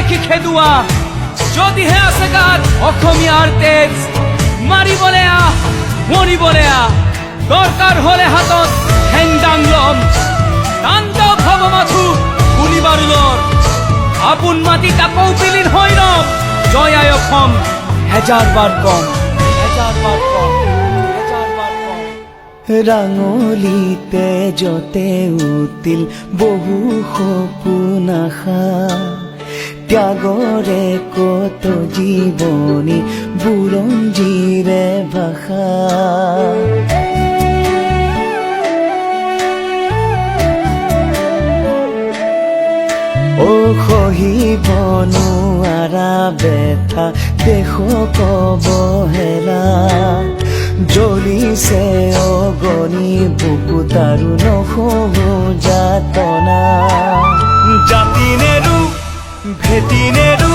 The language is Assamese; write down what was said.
দেখি খেদুৱা যদিহে আছে গাত অসমীয়াৰ তেজ মাৰিবলৈ আহ মৰিবলৈ আহ দৰকাৰ হলে হাতত হেংদাং লম তাণ্ডৱ হব মাথো গুলি বাৰুদৰ আপোন মাটি তাকৌ বিলীন হৈ ৰম জয় আই অসম হেজাৰবাৰ কম হেজাৰবাৰ কম হেজাৰবাৰ কম ৰাঙলীতে যতে উঠিল বহু সপোন আশা ত্যাগৰে কত জীৱনী বুৰঞ্জীৰে ভাষা ও সহিব নোৱাৰা ব্যথা দেশক অৱহেলা জ্বলিছে অগণি বুকুত আৰু নহো যাতনা জাতি নেৰু ভেটি নেৰু